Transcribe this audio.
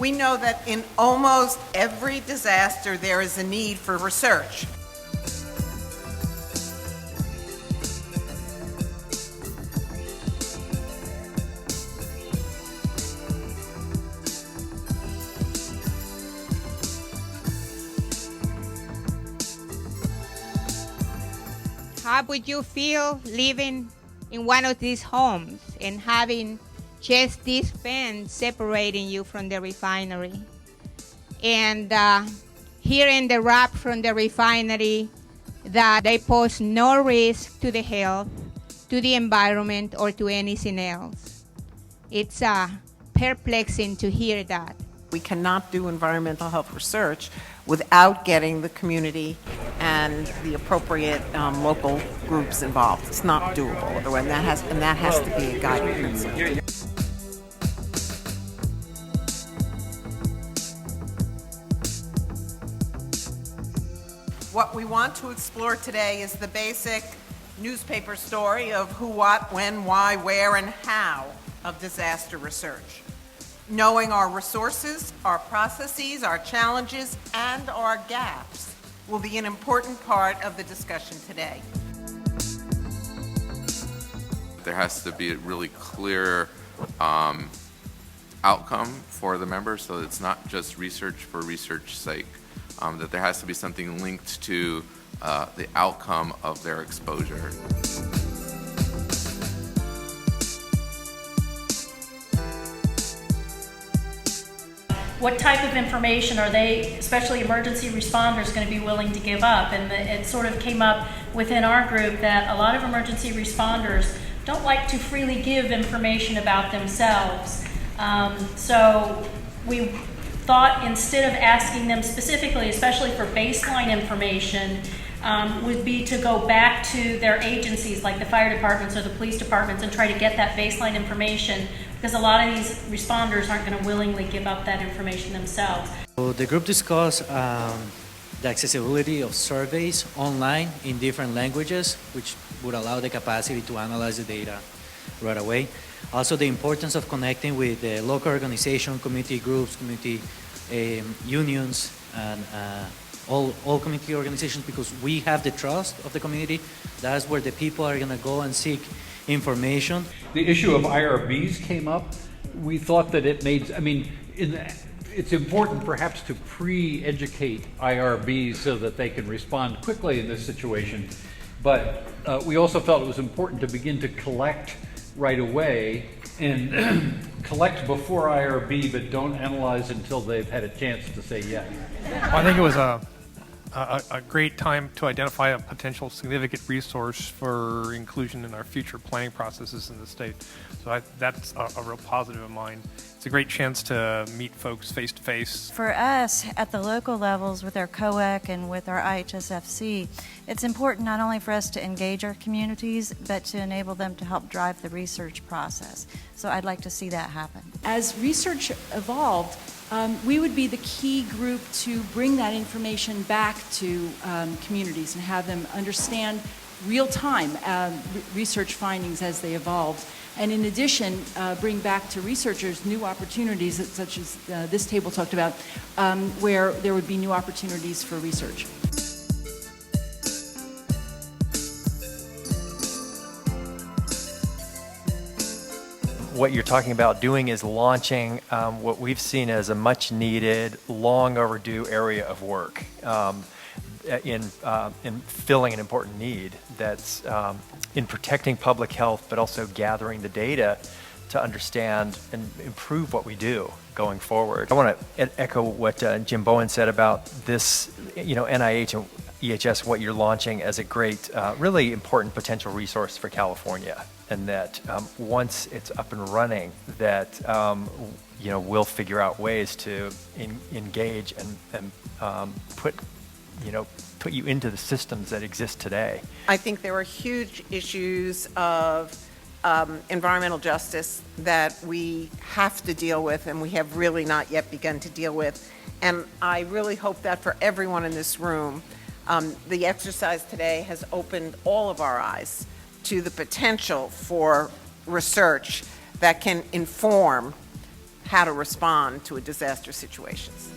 We know that in almost every disaster there is a need for research. How would you feel living in one of these homes and having just this fence separating you from the refinery? And hearing the rap from the refinery that they pose no risk to the health, to the environment, or to anything else. It's perplexing to hear that. We cannot do environmental health research without getting the community and the appropriate local groups involved. It's not doable, and that has to be a guiding principle. What we want to explore today is the basic newspaper story of who, what, when, why, where, and how of disaster research. Knowing our resources, our processes, our challenges, and our gaps will be an important part of the discussion today. There has to be a really clear outcome for the members, so it's not just research for research's sake, that there has to be something linked to the outcome of their exposure. What type of information are they, especially emergency responders, going to be willing to give up? And it sort of came up within our group that a lot of emergency responders don't like to freely give information about themselves. So we thought instead of asking them specifically, especially for baseline information, would be to go back to their agencies like the fire departments or the police departments and try to get that baseline information, because a lot of these responders aren't going to willingly give up that information themselves. So the group discussed the accessibility of surveys online in different languages, which would allow the capacity to analyze the data right away. Also, the importance of connecting with the local organization, community groups, community unions, and all community organizations, because we have the trust of the community. That's where the people are going to go and seek information. The issue of IRBs came up. We thought that it made, it's important perhaps to pre-educate IRBs so that they can respond quickly in this situation. But we also felt it was important to begin to collect right away and collect before IRB, but don't analyze until they've had a chance to say yes. Well, I think it was a great time to identify a potential significant resource for inclusion in our future planning processes in the state. So that's a real positive of mine. It's a great chance to meet folks face to face. For us at the local levels with our COEC and with our IHSFC, it's important not only for us to engage our communities, but to enable them to help drive the research process. So I'd like to see that happen. As research evolved, we would be the key group to bring that information back to communities and have them understand real-time research findings as they evolved. And in addition, bring back to researchers new opportunities, such as this table talked about, where there would be new opportunities for research. What you're talking about doing is launching what we've seen as a much needed, long overdue area of work in filling an important need that's in protecting public health, but also gathering the data to understand and improve what we do going forward. I want to echo what Jim Bowen said about this, NIH and EHS, what you're launching as a great, really important potential resource for California. And that once it's up and running, that we'll figure out ways to engage and put you into the systems that exist today. I think there are huge issues of environmental justice that we have to deal with, and we have really not yet begun to deal with. And I really hope that for everyone in this room, the exercise today has opened all of our eyes to the potential for research that can inform how to respond to a disaster situations.